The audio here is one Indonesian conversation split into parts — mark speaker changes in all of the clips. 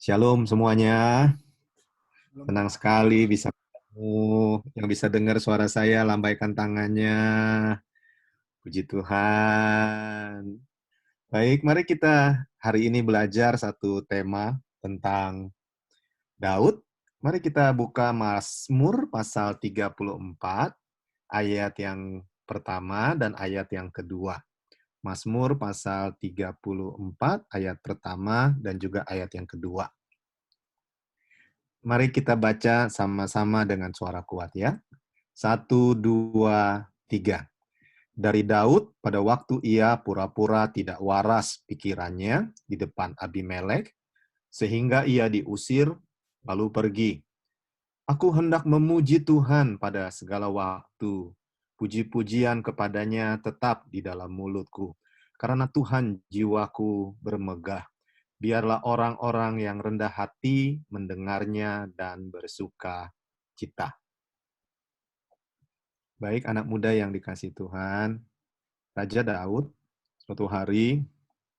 Speaker 1: Shalom semuanya.
Speaker 2: Belum
Speaker 1: Senang
Speaker 2: Pak.
Speaker 1: sekali bisa ketemu. Yang bisa dengar suara saya, lambaikan tangannya. Puji Tuhan. Baik, mari kita hari ini belajar satu tema tentang Daud. Mari kita buka Mazmur pasal 34, ayat yang pertama dan ayat yang kedua. Mazmur pasal 34, ayat pertama dan juga ayat yang kedua. Mari kita baca sama-sama dengan suara kuat ya. 1, 2, 3. Dari Daud pada waktu ia pura-pura tidak waras pikirannya di depan Abimelek, sehingga ia diusir lalu pergi. Aku hendak memuji Tuhan pada segala waktu. Puji-pujian kepadanya tetap di dalam mulutku. Karena Tuhan jiwaku bermegah. Biarlah orang-orang yang rendah hati mendengarnya dan bersuka cita. Baik anak muda yang dikasihi Tuhan, Raja Daud, suatu hari,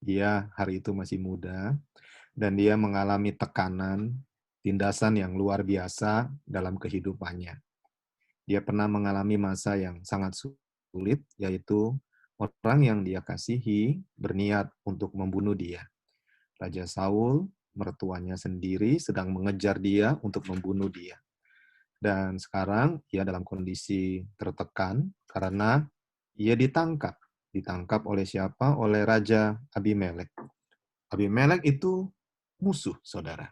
Speaker 1: dia hari itu masih muda, dan dia mengalami tekanan, tindasan yang luar biasa dalam kehidupannya. Dia pernah mengalami masa yang sangat sulit, yaitu orang yang dia kasihi berniat untuk membunuh dia. Raja Saul, mertuanya sendiri, sedang mengejar dia untuk membunuh dia. Dan sekarang ia dalam kondisi tertekan karena ia ditangkap. Ditangkap oleh siapa? Oleh Raja Abimelek. Abimelek itu musuh, saudara.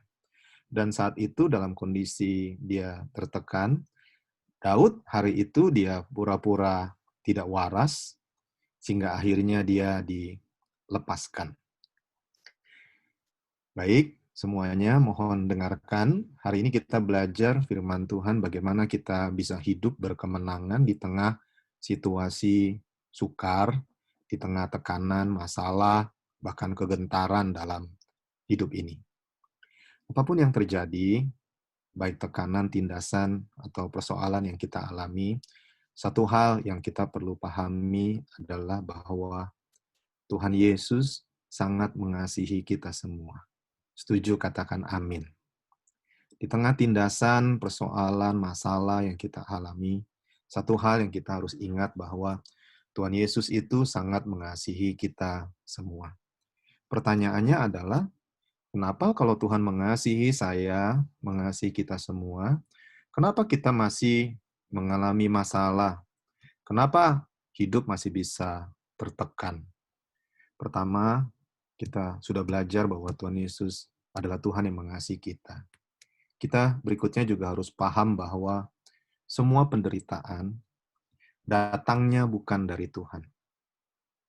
Speaker 1: Dan saat itu dalam kondisi dia tertekan, Daud hari itu dia pura-pura tidak waras, sehingga akhirnya dia dilepaskan. Baik, semuanya mohon dengarkan. Hari ini kita belajar firman Tuhan bagaimana kita bisa hidup berkemenangan di tengah situasi sukar, di tengah tekanan, masalah, bahkan kegentaran dalam hidup ini. Apapun yang terjadi, baik tekanan, tindasan, atau persoalan yang kita alami, satu hal yang kita perlu pahami adalah bahwa Tuhan Yesus sangat mengasihi kita semua. Setuju, katakan amin. Di tengah tindasan, persoalan, masalah yang kita alami, satu hal yang kita harus ingat bahwa Tuhan Yesus itu sangat mengasihi kita semua. Pertanyaannya adalah, kenapa kalau Tuhan mengasihi saya, mengasihi kita semua, kenapa kita masih mengalami masalah? Kenapa hidup masih bisa tertekan? Pertama, kita sudah belajar bahwa Tuhan Yesus adalah Tuhan yang mengasihi kita. Kita berikutnya juga harus paham bahwa semua penderitaan datangnya bukan dari Tuhan.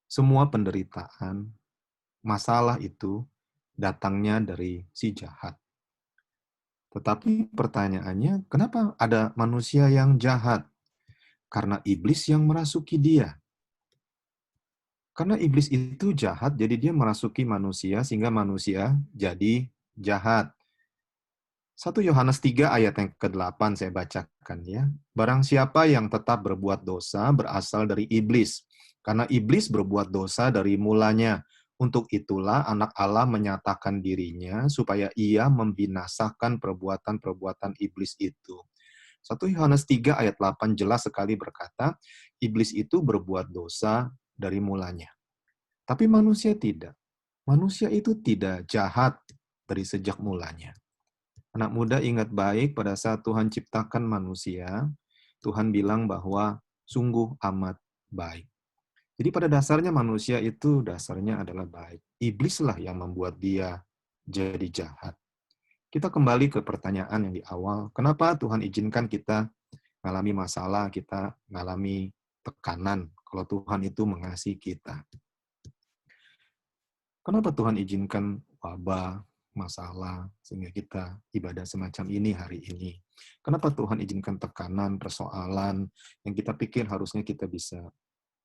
Speaker 1: Semua penderitaan, masalah itu datangnya dari si jahat. Tetapi pertanyaannya, kenapa ada manusia yang jahat? Karena iblis yang merasuki dia. Karena iblis itu jahat, jadi dia merasuki manusia sehingga manusia jadi jahat. 1 Yohanes 3 ayat yang ke-8 saya bacakan ya. Barang siapa yang tetap berbuat dosa berasal dari iblis. Karena iblis berbuat dosa dari mulanya. Untuk itulah anak Allah menyatakan dirinya supaya ia membinasakan perbuatan-perbuatan iblis itu. 1 Yohanes 3 ayat 8 jelas sekali berkata, iblis itu berbuat dosa dari mulanya. Tapi manusia tidak. Manusia itu tidak jahat dari sejak mulanya. Anak muda ingat baik pada saat Tuhan ciptakan manusia, Tuhan bilang bahwa sungguh amat baik. Jadi pada dasarnya manusia itu dasarnya adalah baik. Iblislah yang membuat dia jadi jahat. Kita kembali ke pertanyaan yang di awal, kenapa Tuhan izinkan kita mengalami masalah, kita mengalami tekanan, kalau Tuhan itu mengasihi kita. Kenapa Tuhan izinkan wabah, masalah, sehingga kita ibadah semacam ini hari ini? Kenapa Tuhan izinkan tekanan, persoalan, yang kita pikir harusnya kita bisa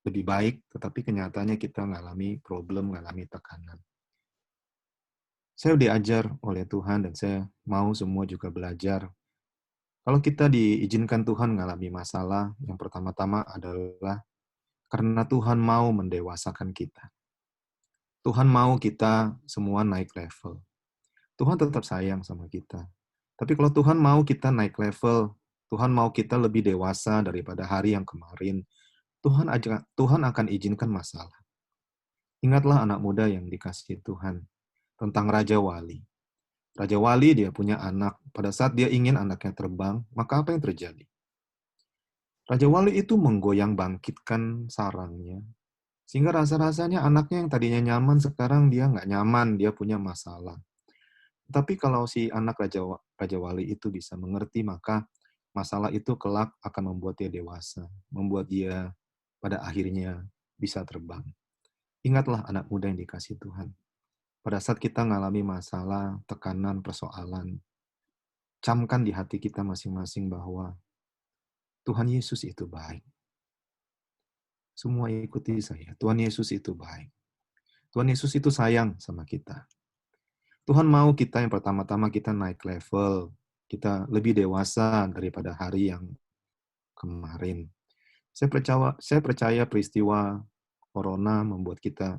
Speaker 1: lebih baik, tetapi kenyataannya kita mengalami problem, mengalami tekanan. Saya diajar oleh Tuhan dan saya mau semua juga belajar. Kalau kita diizinkan Tuhan mengalami masalah, yang pertama-tama adalah karena Tuhan mau mendewasakan kita. Tuhan mau kita semua naik level. Tuhan tetap sayang sama kita. Tapi kalau Tuhan mau kita naik level, Tuhan mau kita lebih dewasa daripada hari yang kemarin, Tuhan akan izinkan masalah. Ingatlah anak muda yang dikasihi Tuhan tentang Raja Wali. Raja Wali dia punya anak. Pada saat dia ingin anaknya terbang, maka apa yang terjadi? Raja Wali itu menggoyang bangkitkan sarangnya. Sehingga rasa-rasanya anaknya yang tadinya nyaman, sekarang dia nggak nyaman, dia punya masalah. Tapi kalau si anak Raja Wali itu bisa mengerti, maka masalah itu kelak akan membuat dia dewasa, membuat dia pada akhirnya bisa terbang. Ingatlah anak muda yang dikasihi Tuhan. Pada saat kita mengalami masalah, tekanan, persoalan, camkan di hati kita masing-masing bahwa Tuhan Yesus itu baik. Semua ikuti saya. Tuhan Yesus itu baik. Tuhan Yesus itu sayang sama kita. Tuhan mau kita yang pertama-tama kita naik level, kita lebih dewasa daripada hari yang kemarin. Saya percaya peristiwa corona membuat kita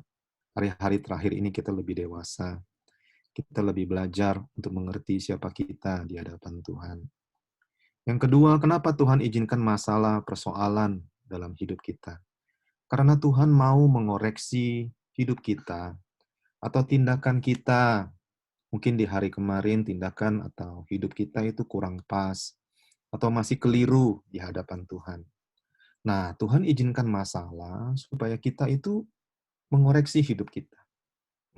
Speaker 1: hari-hari terakhir ini kita lebih dewasa. Kita lebih belajar untuk mengerti siapa kita di hadapan Tuhan. Yang kedua, kenapa Tuhan izinkan masalah, persoalan dalam hidup kita? Karena Tuhan mau mengoreksi hidup kita atau tindakan kita. Mungkin di hari kemarin tindakan atau hidup kita itu kurang pas atau masih keliru di hadapan Tuhan. Nah, Tuhan izinkan masalah supaya kita itu mengoreksi hidup kita,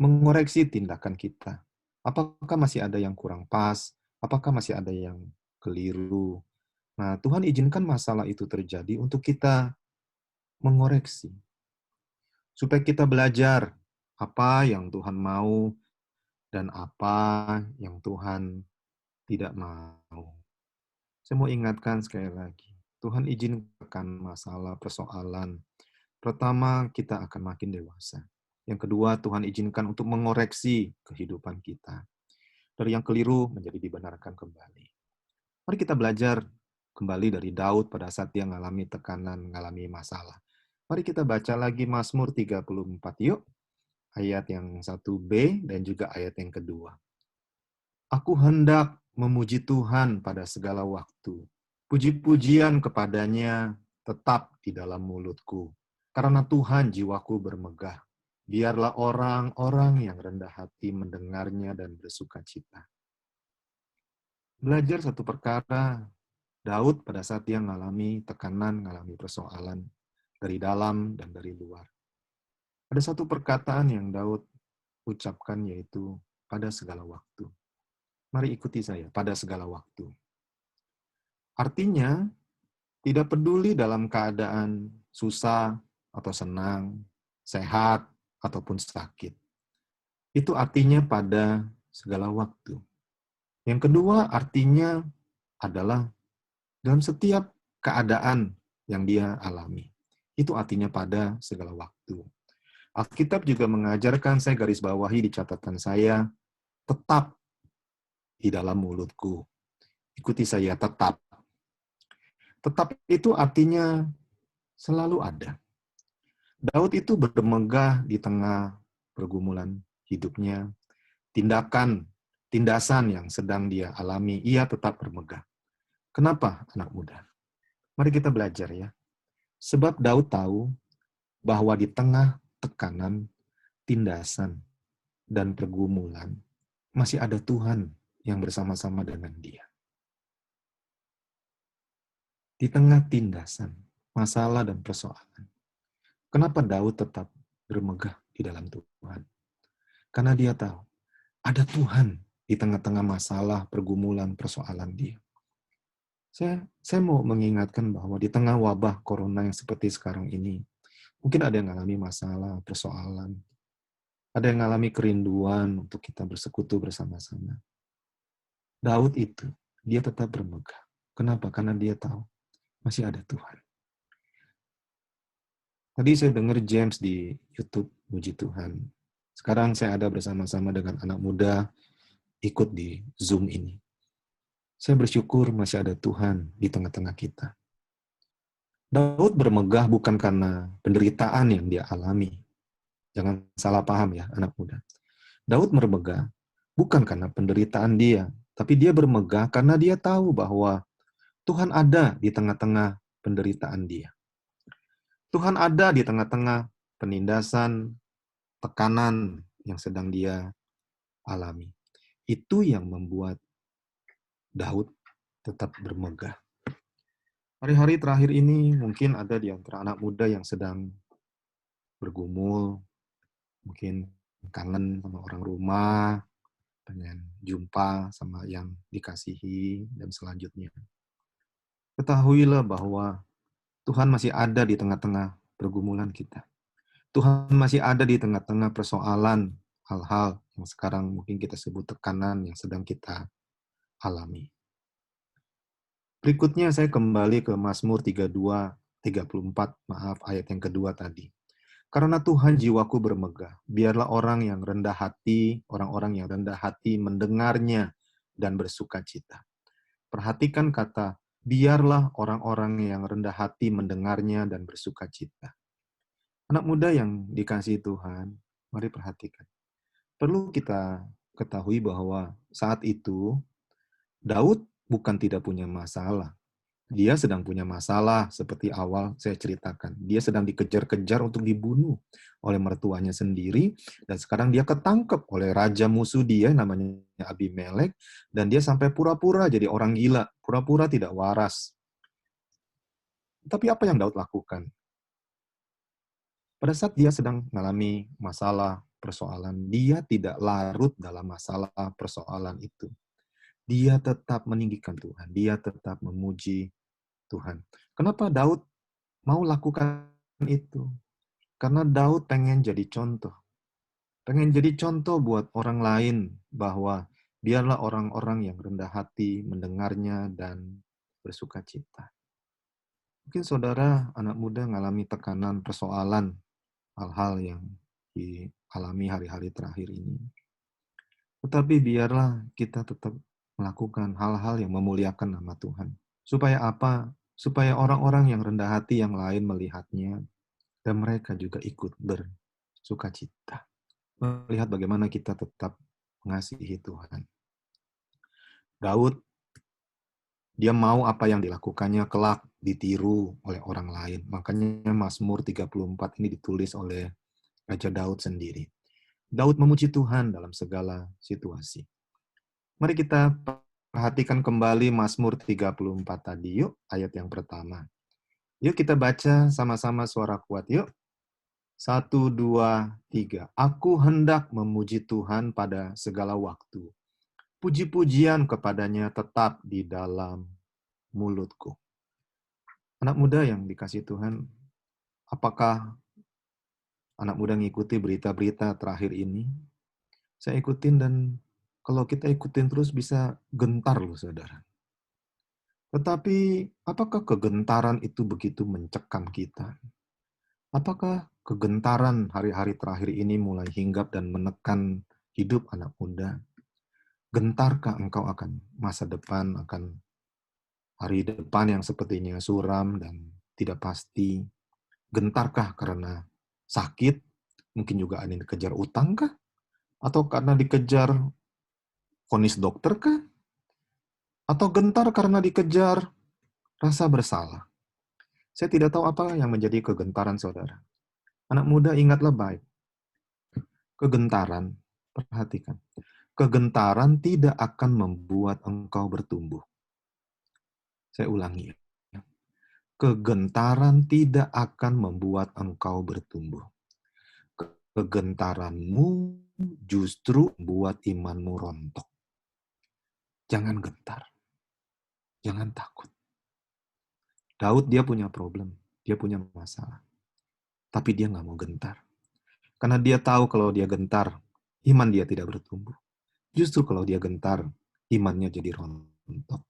Speaker 1: mengoreksi tindakan kita. Apakah masih ada yang kurang pas? Apakah masih ada yang keliru? Nah, Tuhan izinkan masalah itu terjadi untuk kita mengoreksi. Supaya kita belajar apa yang Tuhan mau dan apa yang Tuhan tidak mau. Saya mau ingatkan sekali lagi, Tuhan izinkan masalah, persoalan. Pertama, kita akan makin dewasa. Yang kedua, Tuhan izinkan untuk mengoreksi kehidupan kita. Dari yang keliru menjadi dibenarkan kembali. Mari kita belajar kembali dari Daud pada saat dia mengalami tekanan, mengalami masalah. Mari kita baca lagi Mazmur 34 yuk. Ayat yang 1b dan juga ayat yang kedua. Aku hendak memuji Tuhan pada segala waktu. Puji-pujian kepadanya tetap di dalam mulutku. Karena Tuhan jiwaku bermegah. Biarlah orang-orang yang rendah hati mendengarnya dan bersuka cita. Belajar satu perkara, Daud pada saat dia mengalami tekanan, mengalami persoalan dari dalam dan dari luar. Ada satu perkataan yang Daud ucapkan yaitu pada segala waktu. Mari ikuti saya, pada segala waktu. Artinya, tidak peduli dalam keadaan susah atau senang, sehat ataupun sakit. Itu artinya pada segala waktu. Yang kedua artinya adalah dalam setiap keadaan yang dia alami. Itu artinya pada segala waktu. Alkitab juga mengajarkan, saya garis bawahi di catatan saya, tetap di dalam mulutku. Ikuti saya, tetap. Tetap itu artinya selalu ada. Daud itu bermegah di tengah pergumulan hidupnya, tindasan yang sedang dia alami, ia tetap bermegah. Kenapa, anak muda? Mari kita belajar ya. Sebab Daud tahu bahwa di tengah tekanan, tindasan, dan pergumulan, masih ada Tuhan yang bersama-sama dengan dia. Di tengah tindasan, masalah, dan persoalan. Kenapa Daud tetap bermegah di dalam Tuhan? Karena dia tahu, ada Tuhan di tengah-tengah masalah, pergumulan, persoalan dia. Saya mau mengingatkan bahwa di tengah wabah corona yang seperti sekarang ini, mungkin ada yang mengalami masalah, persoalan, ada yang mengalami kerinduan untuk kita bersekutu bersama-sama. Daud itu, dia tetap bermegah. Kenapa? Karena dia tahu masih ada Tuhan. Tadi saya dengar James di YouTube, puji Tuhan. Sekarang saya ada bersama-sama dengan anak muda ikut di Zoom ini. Saya bersyukur masih ada Tuhan di tengah-tengah kita. Daud bermegah bukan karena penderitaan yang dia alami. Jangan salah paham ya, anak muda. Daud bermegah bukan karena penderitaan dia, tapi dia bermegah karena dia tahu bahwa Tuhan ada di tengah-tengah penderitaan dia. Tuhan ada di tengah-tengah penindasan, tekanan yang sedang dia alami. Itu yang membuat Daud tetap bermegah. Hari-hari terakhir ini mungkin ada di antara anak muda yang sedang bergumul, mungkin kangen sama orang rumah, pengen jumpa sama yang dikasihi, dan selanjutnya. Ketahuilah bahwa Tuhan masih ada di tengah-tengah pergumulan kita. Tuhan masih ada di tengah-tengah persoalan, hal-hal yang sekarang mungkin kita sebut tekanan yang sedang kita alami. Berikutnya saya kembali ke Mazmur 34, ayat yang kedua tadi. Karena Tuhan jiwaku bermegah, biarlah orang-orang yang rendah hati mendengarnya dan bersuka cita. Perhatikan kata, biarlah orang-orang yang rendah hati mendengarnya dan bersuka cita. Anak muda yang dikasihi Tuhan, mari perhatikan. Perlu kita ketahui bahwa saat itu, Daud bukan tidak punya masalah. Dia sedang punya masalah seperti awal saya ceritakan. Dia sedang dikejar-kejar untuk dibunuh oleh mertuanya sendiri, dan sekarang dia ketangkep oleh raja musuh dia namanya Abimelek, dan dia sampai pura-pura jadi orang gila, pura-pura tidak waras. Tapi apa yang Daud lakukan? Pada saat dia sedang mengalami masalah, persoalan, dia tidak larut dalam masalah persoalan itu. Dia tetap meninggikan Tuhan, dia tetap memuji Tuhan. Kenapa Daud mau lakukan itu? Karena Daud pengen jadi contoh. Pengen jadi contoh buat orang lain bahwa biarlah orang-orang yang rendah hati mendengarnya dan bersuka cita. Mungkin saudara, anak muda mengalami tekanan, persoalan, hal-hal yang dialami hari-hari terakhir ini. Tetapi biarlah kita tetap melakukan hal-hal yang memuliakan nama Tuhan. Supaya apa? Supaya orang-orang yang rendah hati yang lain melihatnya, dan mereka juga ikut bersuka cita. Melihat bagaimana kita tetap mengasihi Tuhan. Daud, dia mau apa yang dilakukannya kelak ditiru oleh orang lain. Makanya Mazmur 34 ini ditulis oleh Raja Daud sendiri. Daud memuji Tuhan dalam segala situasi. Mari kita perhatikan kembali Mazmur 34 tadi yuk, ayat yang pertama. Yuk kita baca sama-sama suara kuat yuk. 1, 2, 3. Aku hendak memuji Tuhan pada segala waktu. Puji-pujian kepadanya tetap di dalam mulutku. Anak muda yang dikasihi Tuhan, apakah anak muda ngikuti berita-berita terakhir ini? Saya ikutin, dan kalau kita ikutin terus bisa gentar loh saudara. Tetapi apakah kegentaran itu begitu mencekam kita? Apakah kegentaran hari-hari terakhir ini mulai hinggap dan menekan hidup anak muda? Gentarkah engkau akan masa depan, akan hari depan yang sepertinya suram dan tidak pasti? Gentarkah karena sakit? Mungkin juga ada yang dikejar utang kah? Atau karena dikejar vonis dokter kah? Atau gentar karena dikejar rasa bersalah? Saya tidak tahu apa yang menjadi kegentaran saudara. Anak muda, ingatlah baik. Kegentaran, perhatikan. Kegentaran tidak akan membuat engkau bertumbuh. Saya ulangi. Kegentaran tidak akan membuat engkau bertumbuh. Kegentaranmu justru membuat imanmu rontok. Jangan gentar. Jangan takut. Daud dia punya problem. Dia punya masalah. Tapi dia nggak mau gentar. Karena dia tahu kalau dia gentar, iman dia tidak bertumbuh. Justru kalau dia gentar, imannya jadi rontok.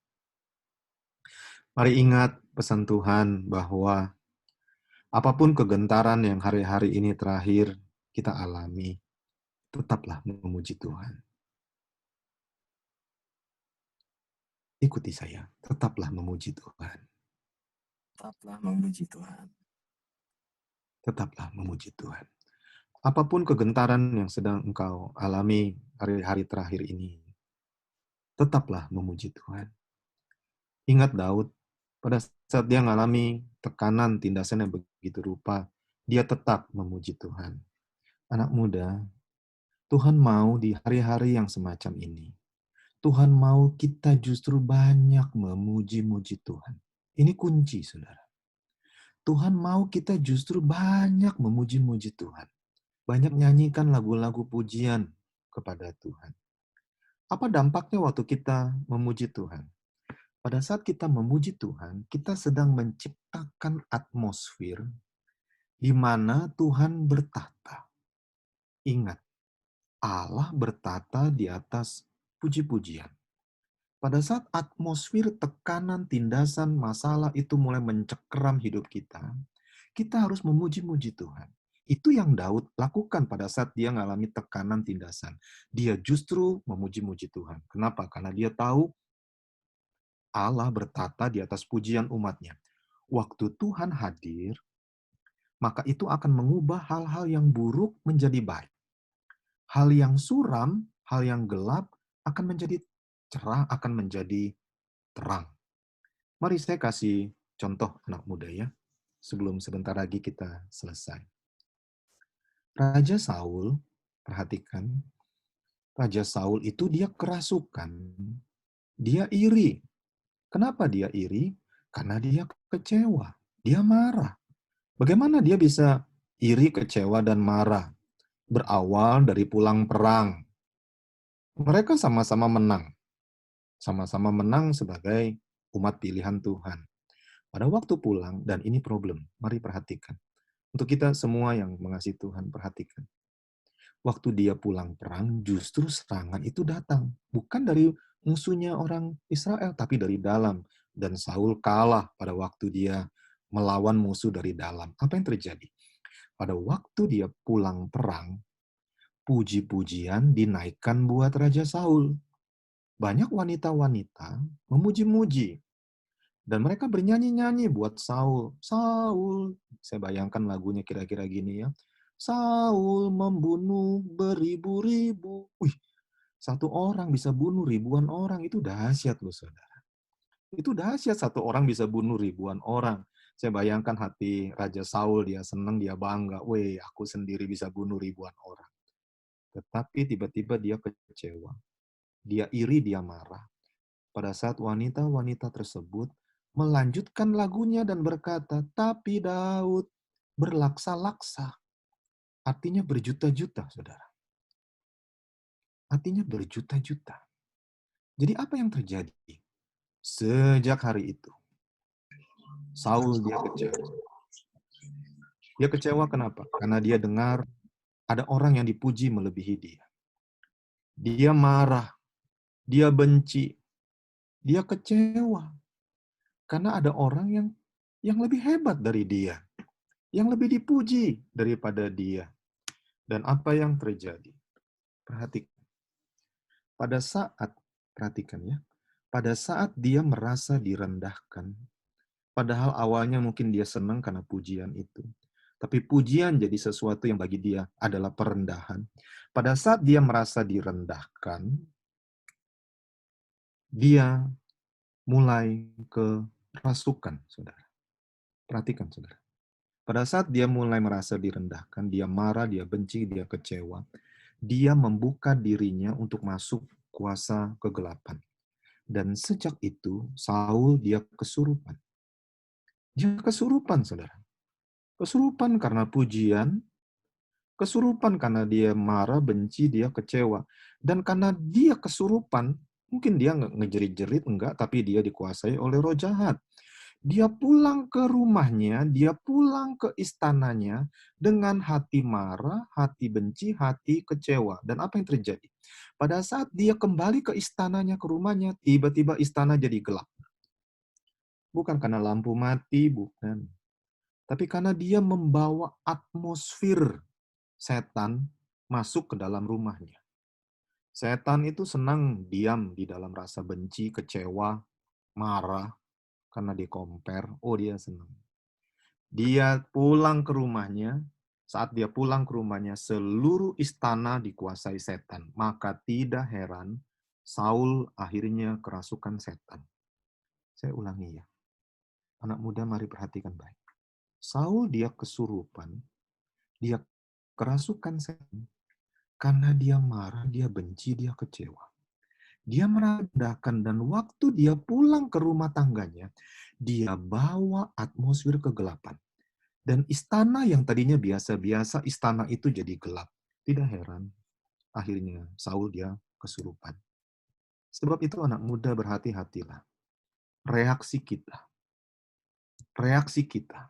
Speaker 1: Mari ingat pesan Tuhan bahwa apapun kegentaran yang hari-hari ini terakhir kita alami, tetaplah memuji Tuhan. Ikuti saya, tetaplah memuji Tuhan.
Speaker 2: Tetaplah memuji Tuhan.
Speaker 1: Tetaplah memuji Tuhan. Apapun kegentaran yang sedang engkau alami hari-hari terakhir ini, tetaplah memuji Tuhan. Ingat Daud, pada saat dia mengalami tekanan tindasan yang begitu rupa, dia tetap memuji Tuhan. Anak muda, Tuhan mau di hari-hari yang semacam ini, Tuhan mau kita justru banyak memuji-muji Tuhan. Ini kunci, saudara. Tuhan mau kita justru banyak memuji-muji Tuhan. Banyak nyanyikan lagu-lagu pujian kepada Tuhan. Apa dampaknya waktu kita memuji Tuhan? Pada saat kita memuji Tuhan, kita sedang menciptakan atmosfer di mana Tuhan bertata. Ingat, Allah bertata di atas puji-pujian. Pada saat atmosfer tekanan, tindasan, masalah itu mulai mencekram hidup kita harus memuji-muji Tuhan. Itu yang Daud lakukan pada saat dia mengalami tekanan, tindasan. Dia justru memuji-muji Tuhan. Kenapa? Karena dia tahu Allah bertata di atas pujian umatnya. Waktu Tuhan hadir, maka itu akan mengubah hal-hal yang buruk menjadi baik. Hal yang suram, hal yang gelap akan menjadi cerah, akan menjadi terang. Mari saya kasih contoh anak muda ya, sebelum sebentar lagi kita selesai. Raja Saul, perhatikan, Raja Saul itu dia kerasukan, dia iri. Kenapa dia iri? Karena dia kecewa, dia marah. Bagaimana dia bisa iri, kecewa, dan marah? Berawal dari pulang perang. Mereka sama-sama menang. Sama-sama menang sebagai umat pilihan Tuhan. Pada waktu pulang, dan ini problem, mari perhatikan. Untuk kita semua yang mengasihi Tuhan, perhatikan. Waktu dia pulang perang, justru serangan itu datang. Bukan dari musuhnya orang Israel, tapi dari dalam. Dan Saul kalah pada waktu dia melawan musuh dari dalam. Apa yang terjadi? Pada waktu dia pulang perang, puji-pujian dinaikkan buat Raja Saul. Banyak wanita-wanita memuji-muji. Dan mereka bernyanyi-nyanyi buat Saul. Saul, saya bayangkan lagunya kira-kira gini ya. Saul membunuh beribu-ribu. Wih, satu orang bisa bunuh ribuan orang. Itu dahsyat loh, saudara. Itu dahsyat satu orang bisa bunuh ribuan orang. Saya bayangkan hati Raja Saul, dia senang, dia bangga. Weh, aku sendiri bisa bunuh ribuan orang. Tetapi tiba-tiba dia kecewa. Dia iri, dia marah. Pada saat wanita-wanita tersebut melanjutkan lagunya dan berkata, tapi Daud berlaksa-laksa. Artinya berjuta-juta, saudara. Artinya berjuta-juta. Jadi apa yang terjadi? Sejak hari itu, Saul dia kecewa. Dia kecewa kenapa? Karena dia dengar ada orang yang dipuji melebihi dia. Dia marah, dia benci, dia kecewa. Karena ada orang yang lebih hebat dari dia, yang lebih dipuji daripada dia. Dan apa yang terjadi? Perhatikan. Pada saat, perhatikan ya, pada saat dia merasa direndahkan, padahal awalnya mungkin dia senang karena pujian itu. Tapi pujian jadi sesuatu yang bagi dia adalah perendahan. Pada saat dia merasa direndahkan, dia mulai kerasukan, saudara. Perhatikan, saudara. Pada saat dia mulai merasa direndahkan, dia marah, dia benci, dia kecewa, dia membuka dirinya untuk masuk kuasa kegelapan. Dan sejak itu, Saul dia kesurupan. Dia kesurupan, saudara. Kesurupan karena pujian, kesurupan karena dia marah, benci, dia kecewa. Dan karena dia kesurupan, mungkin dia ngejerit-jerit, enggak, tapi dia dikuasai oleh roh jahat. Dia pulang ke rumahnya, dia pulang ke istananya dengan hati marah, hati benci, hati kecewa. Dan apa yang terjadi? Pada saat dia kembali ke istananya, ke rumahnya, tiba-tiba istana jadi gelap. Bukan karena lampu mati, bukan. Tapi karena dia membawa atmosfer setan masuk ke dalam rumahnya. Setan itu senang diam di dalam rasa benci, kecewa, marah, karena dia compare. Oh, dia senang. Dia pulang ke rumahnya, Saat dia pulang ke rumahnya, seluruh istana dikuasai setan. Maka tidak heran Saul akhirnya kerasukan setan. Saya ulangi ya. Anak muda, mari perhatikan baik. Saul dia kesurupan, dia kerasukan setan, karena dia marah, dia benci, dia kecewa. Dia merendahkan, dan waktu dia pulang ke rumah tangganya, dia bawa atmosfer kegelapan. Dan istana yang tadinya biasa-biasa, istana itu jadi gelap. Tidak heran, akhirnya Saul dia kesurupan. Sebab itu anak muda, berhati-hatilah. Reaksi kita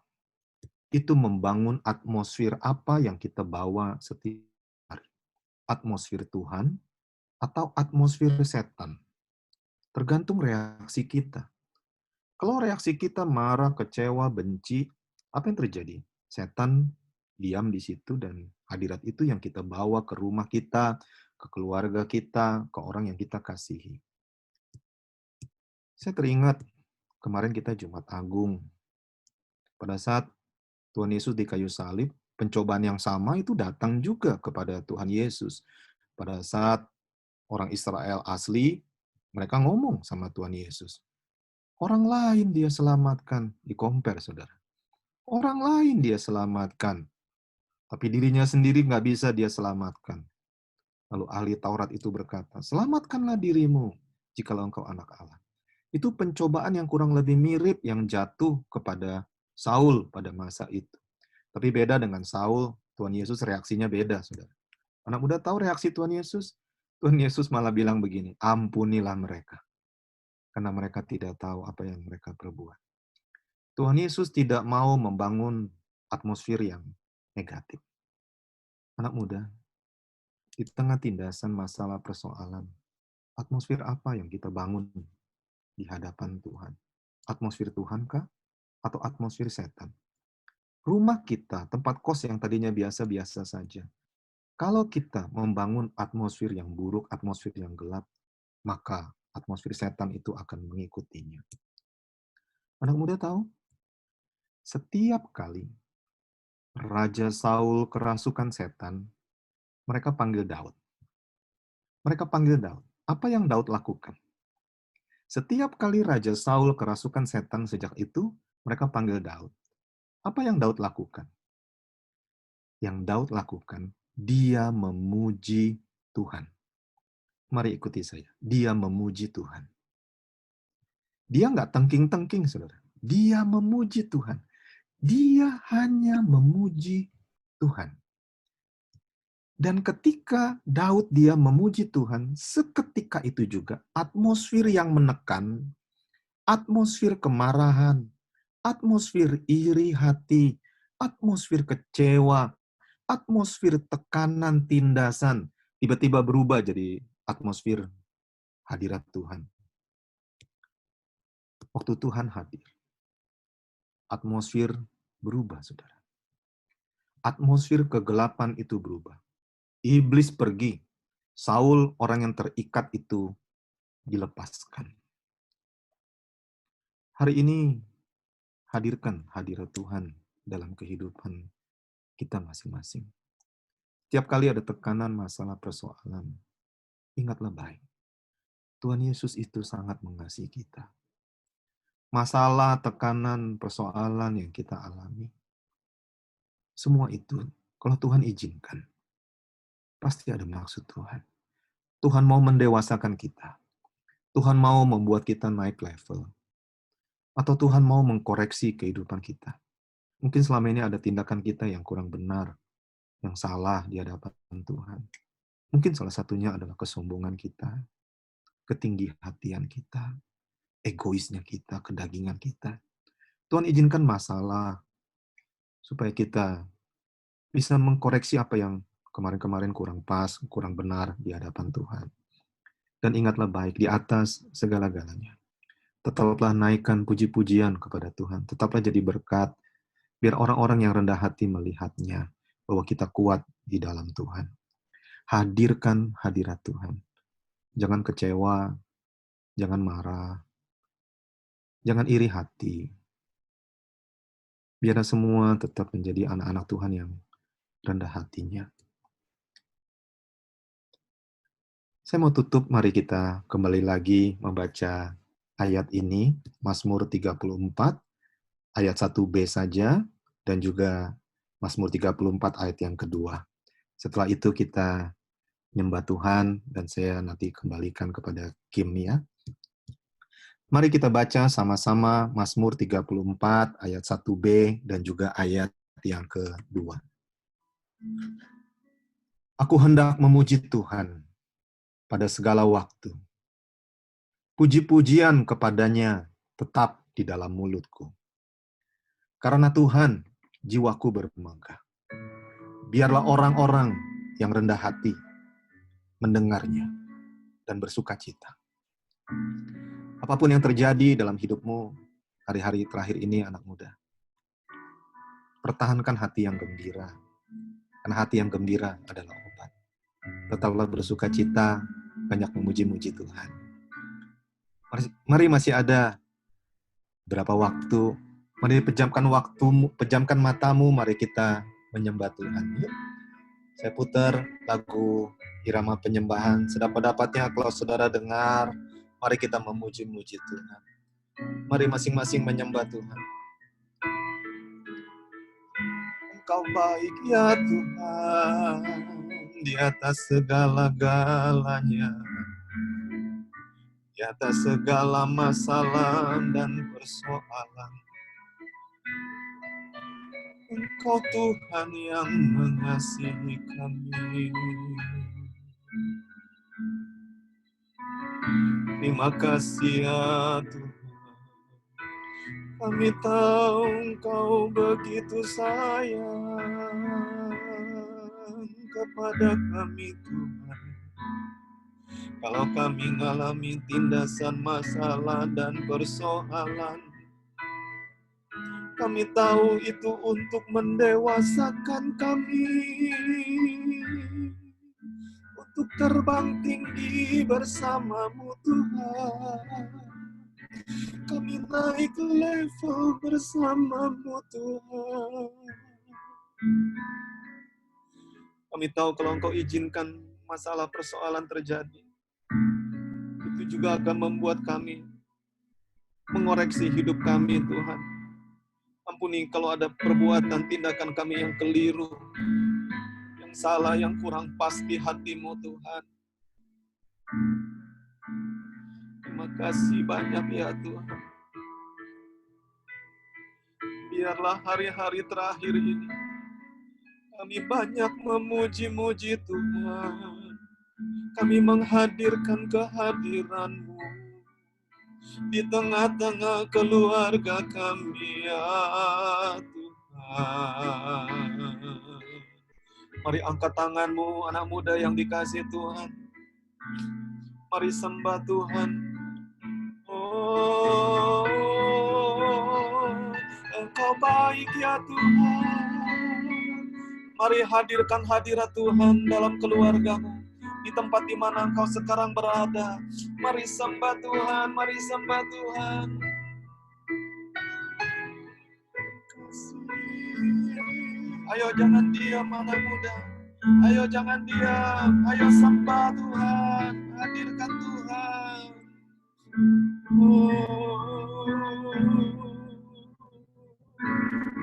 Speaker 1: itu membangun atmosfer apa yang kita bawa setiap hari. Atmosfer Tuhan atau atmosfer setan. Tergantung reaksi kita. Kalau reaksi kita marah, kecewa, benci, apa yang terjadi? Setan diam di situ, dan hadirat itu yang kita bawa ke rumah kita, ke keluarga kita, ke orang yang kita kasihi. Saya teringat kemarin kita Jumat Agung. Pada saat Tuhan Yesus di kayu salib, pencobaan yang sama itu datang juga kepada Tuhan Yesus. Pada saat orang Israel asli, mereka ngomong sama Tuhan Yesus. Orang lain dia selamatkan, di-compare, saudara. Orang lain dia selamatkan, tapi dirinya sendiri nggak bisa dia selamatkan. Lalu ahli Taurat itu berkata, selamatkanlah dirimu jikalau engkau anak Allah. Itu pencobaan yang kurang lebih mirip yang jatuh kepada Saul pada masa itu. Tapi beda dengan Saul, Tuhan Yesus reaksinya beda, saudara. Anak muda tahu reaksi Tuhan Yesus? Tuhan Yesus malah bilang begini, ampunilah mereka, karena mereka tidak tahu apa yang mereka perbuat. Tuhan Yesus tidak mau membangun atmosfer yang negatif. Anak muda, di tengah tindasan masalah persoalan, atmosfer apa yang kita bangun di hadapan Tuhan? Atmosfer Tuhan kah? Atau atmosfer setan? Rumah kita, tempat kos yang tadinya biasa-biasa saja. Kalau kita membangun atmosfer yang buruk, atmosfer yang gelap, maka atmosfer setan itu akan mengikutinya. Anak muda tahu? Setiap kali Raja Saul kerasukan setan, mereka panggil Daud. Mereka panggil Daud. Apa yang Daud lakukan? Setiap kali Raja Saul kerasukan setan sejak itu, mereka panggil Daud. Apa yang Daud lakukan? Yang Daud lakukan, dia memuji Tuhan. Mari ikuti saya. Dia memuji Tuhan. Dia nggak tengking-tengking, saudara. Dia memuji Tuhan. Dia hanya memuji Tuhan. Dan ketika Daud dia memuji Tuhan, seketika itu juga atmosfer yang menekan, atmosfer kemarahan, atmosfer iri hati, atmosfer kecewa, atmosfer tekanan tindasan, tiba-tiba berubah jadi atmosfer hadirat Tuhan. Waktu Tuhan hadir, atmosfer berubah, saudara. Atmosfer kegelapan itu berubah. Iblis pergi. Saul, orang yang terikat itu, dilepaskan. Hari ini, hadirkan hadirat Tuhan dalam kehidupan kita masing-masing. Setiap kali ada tekanan, masalah, persoalan, ingatlah baik. Tuhan Yesus itu sangat mengasihi kita. Masalah, tekanan, persoalan yang kita alami, semua itu, kalau Tuhan izinkan, pasti ada maksud Tuhan. Tuhan mau mendewasakan kita. Tuhan mau membuat kita naik level. Atau Tuhan mau mengkoreksi kehidupan kita. Mungkin selama ini ada tindakan kita yang kurang benar, yang salah di hadapan Tuhan. Mungkin salah satunya adalah kesombongan kita, ketinggi-hatian kita, egoisnya kita, kedagingan kita. Tuhan izinkan masalah supaya kita bisa mengkoreksi apa yang kemarin-kemarin kurang pas, kurang benar di hadapan Tuhan. Dan ingatlah baik, di atas segala-galanya, tetaplah naikkan puji-pujian kepada Tuhan. Tetaplah jadi berkat, biar orang-orang yang rendah hati melihatnya, bahwa kita kuat di dalam Tuhan. Hadirkan hadirat Tuhan. Jangan kecewa, jangan marah, jangan iri hati. Biar semua tetap menjadi anak-anak Tuhan yang rendah hatinya. Saya mau tutup, mari kita kembali lagi membaca ayat ini, Mazmur 34, ayat 1b saja, dan juga Mazmur 34 ayat yang kedua. Setelah itu kita nyembah Tuhan, dan saya nanti kembalikan kepada Kim ya. Mari kita baca sama-sama Mazmur 34 ayat 1b dan juga ayat yang kedua. Aku hendak memuji Tuhan pada segala waktu. Puji-pujian kepadanya tetap di dalam mulutku. Karena Tuhan, jiwaku bermegah. Biarlah orang-orang yang rendah hati mendengarnya dan bersuka cita. Apapun yang terjadi dalam hidupmu hari-hari terakhir ini, anak muda, pertahankan hati yang gembira. Karena hati yang gembira adalah obat. Tetaplah bersuka cita, banyak memuji-muji Tuhan. Mari masih ada berapa waktu, mari pejamkan waktumu, pejamkan matamu, mari kita menyembah Tuhan. Yuk. Saya putar lagu irama penyembahan, sedapat-dapatnya kalau saudara dengar, mari kita memuji-muji Tuhan. Mari masing-masing menyembah Tuhan. Engkau baik ya Tuhan, di atas segala-galanya. Di atas segala masalah dan persoalan. Engkau Tuhan yang mengasihi kami. Terima kasih ya Tuhan. Kami tahu Engkau begitu sayang kepada kami Tuhan. Kalau kami mengalami tindasan masalah dan persoalan, kami tahu itu untuk mendewasakan kami, untuk terbang tinggi bersamamu Tuhan. Kami naik level bersamamu Tuhan. Kami tahu kalau Engkau izinkan masalah persoalan terjadi, itu juga akan membuat kami mengoreksi hidup kami Tuhan. Ampuni kalau ada perbuatan, tindakan kami yang keliru, yang salah, yang kurang pas di hati-Mu Tuhan. Terima kasih banyak ya Tuhan. Biarlah hari-hari terakhir ini kami banyak memuji-muji Tuhan. Kami menghadirkan kehadiran-Mu di tengah-tengah keluarga kami ya Tuhan. Mari angkat tangan-Mu, anak muda yang dikasihi Tuhan. Mari sembah Tuhan. Oh, Engkau baik ya Tuhan. Mari hadirkan hadirat Tuhan dalam keluarga-Mu, di tempat di mana Engkau sekarang berada. Mari sembah Tuhan, mari sembah Tuhan. Ayo jangan diam anak muda. Ayo jangan diam. Ayo sembah Tuhan. Hadirkan Tuhan.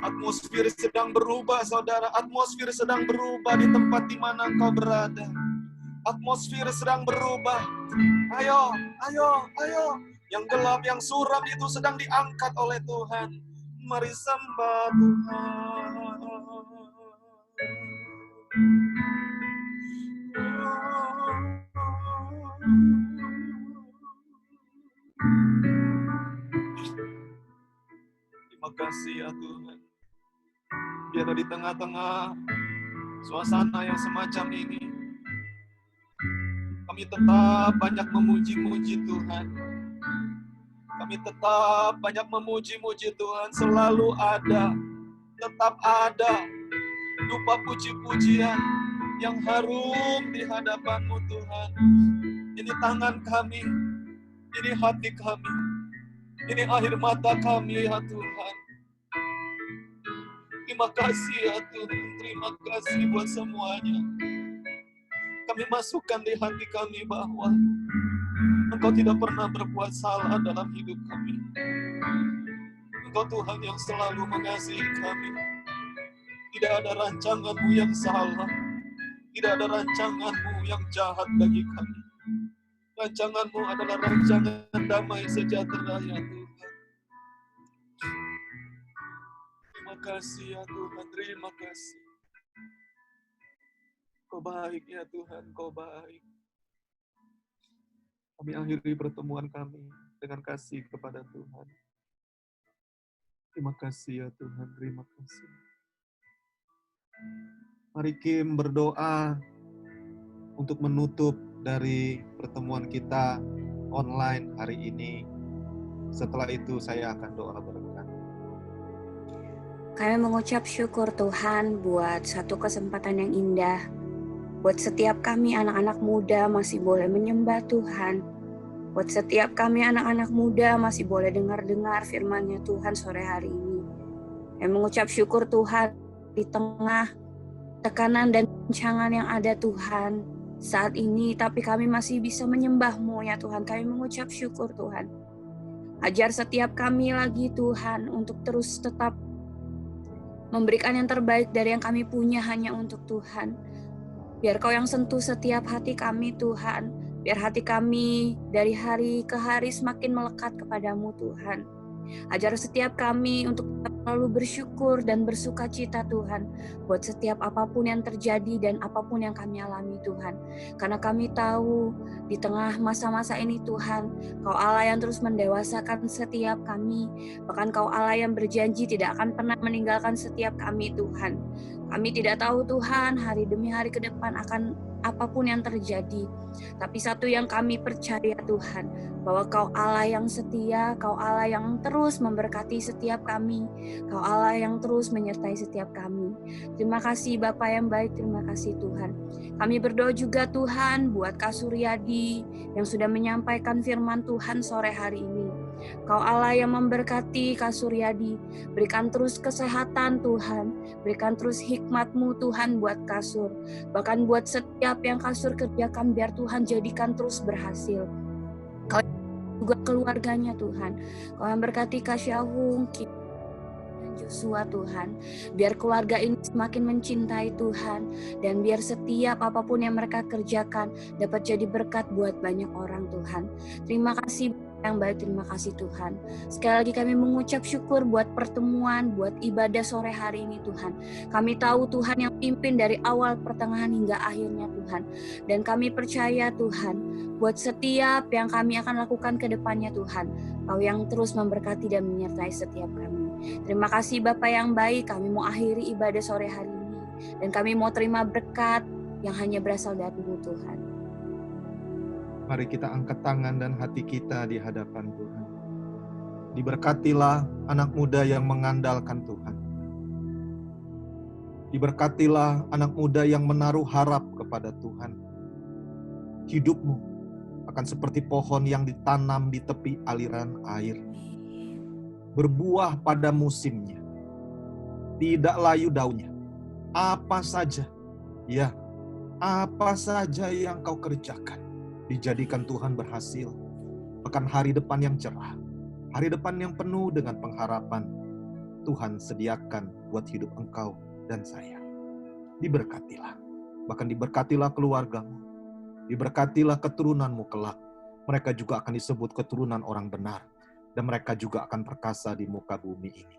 Speaker 1: Atmosfer sedang berubah, saudara. Atmosfer sedang berubah di tempat di mana engkau berada. Atmosfer sedang berubah. Ayo, ayo, ayo. Yang gelap, yang suram itu sedang diangkat oleh Tuhan. Mari sembah Tuhan. Terima kasih ya Tuhan. Biar di tengah-tengah suasana yang semacam ini, kami tetap banyak memuji-muji Tuhan. Kami tetap banyak memuji-muji Tuhan. Selalu ada, tetap ada dupa puji-pujian yang harum di hadapan-Mu Tuhan. Ini tangan kami, ini hati kami, ini air mata kami ya Tuhan.
Speaker 3: Terima kasih ya Tuhan, terima kasih buat semuanya. Kami masukkan di hati kami bahwa Engkau tidak pernah berbuat salah dalam hidup kami. Engkau Tuhan yang selalu mengasihi kami. Tidak ada rancangan-Mu yang salah. Tidak ada rancangan-Mu yang jahat bagi kami. Rancangan-Mu adalah rancangan damai sejahtera ya Tuhan. Terima kasih ya Tuhan, terima kasih. Kau baik ya Tuhan, Kau baik. Kami akhiri pertemuan kami dengan kasih kepada Tuhan. Terima kasih ya Tuhan, terima kasih. Mari Kim berdoa untuk menutup dari pertemuan kita online hari ini. Setelah itu saya akan doa berkat.
Speaker 4: Kami mengucap syukur Tuhan buat satu kesempatan yang indah. Buat setiap kami anak-anak muda masih boleh menyembah Tuhan. Buat setiap kami anak-anak muda masih boleh dengar-dengar firman-Nya Tuhan sore hari ini. Kami mengucap syukur Tuhan di tengah tekanan dan goncangan yang ada Tuhan saat ini, tapi kami masih bisa menyembah-Mu ya Tuhan. Kami mengucap syukur Tuhan. Ajar setiap kami lagi Tuhan untuk terus tetap memberikan yang terbaik dari yang kami punya hanya untuk Tuhan. Biar Kau yang sentuh setiap hati kami Tuhan. Biar hati kami dari hari ke hari semakin melekat kepadamu Tuhan. Ajar setiap kami untuk selalu bersyukur dan bersuka cita Tuhan. Buat setiap apapun yang terjadi dan apapun yang kami alami Tuhan. Karena kami tahu di tengah masa-masa ini Tuhan, Kau Allah yang terus mendewasakan setiap kami. Bahkan Kau Allah yang berjanji tidak akan pernah meninggalkan setiap kami Tuhan. Kami tidak tahu Tuhan hari demi hari ke depan akan apapun yang terjadi. Tapi satu yang kami percaya Tuhan, bahwa Kau Allah yang setia, Kau Allah yang terus memberkati setiap kami, Kau Allah yang terus menyertai setiap kami. Terima kasih Bapa yang baik, terima kasih Tuhan. Kami berdoa juga Tuhan buat Kak Suryadi yang sudah menyampaikan firman Tuhan sore hari ini. Kau Allah yang memberkati Kak Suryadi, berikan terus kesehatan Tuhan, berikan terus hikmat-Mu Tuhan buat Kasur, bahkan buat setiap yang Kasur kerjakan biar Tuhan jadikan terus berhasil. Kau juga keluarganya Tuhan, Kau yang berkati Kak Syahung, dan Joshua Tuhan, biar keluarga ini semakin mencintai Tuhan, dan biar setiap apapun yang mereka kerjakan dapat jadi berkat buat banyak orang Tuhan. Terima kasih yang baik, terima kasih Tuhan. Sekali lagi kami mengucap syukur buat pertemuan, buat ibadah sore hari ini Tuhan. Kami tahu Tuhan yang pimpin dari awal, pertengahan hingga akhirnya Tuhan. Dan kami percaya Tuhan, buat setiap yang kami akan lakukan ke depannya Tuhan, Kau yang terus memberkati dan menyertai setiap kami. Terima kasih Bapa yang baik, kami mau akhiri ibadah sore hari ini. Dan kami mau terima berkat yang hanya berasal dari-Mu Tuhan.
Speaker 1: Mari kita angkat tangan dan hati kita di hadapan Tuhan. Diberkatilah anak muda yang mengandalkan Tuhan. Diberkatilah anak muda yang menaruh harap kepada Tuhan. Hidupmu akan seperti pohon yang ditanam di tepi aliran air. Berbuah pada musimnya. Tidak layu daunnya. Apa saja, ya, apa saja yang kau kerjakan, dijadikan Tuhan berhasil. Bahkan hari depan yang cerah, hari depan yang penuh dengan pengharapan, Tuhan sediakan buat hidup engkau dan saya. Diberkatilah, bahkan diberkatilah keluargamu, diberkatilah keturunanmu kelak. Mereka juga akan disebut keturunan orang benar, dan mereka juga akan perkasa di muka bumi ini.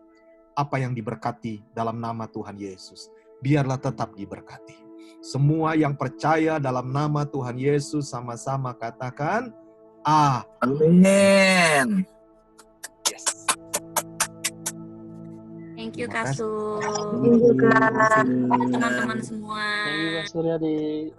Speaker 1: Apa yang diberkati dalam nama Tuhan Yesus, biarlah tetap diberkati. Semua yang percaya dalam nama Tuhan Yesus sama-sama katakan,
Speaker 2: Amin.
Speaker 1: Yes.
Speaker 4: Thank you
Speaker 1: Terima kasih.
Speaker 4: Kasur.
Speaker 2: Terima kasih.
Speaker 4: Teman-teman semua.
Speaker 5: Thank you Kak Suryadi.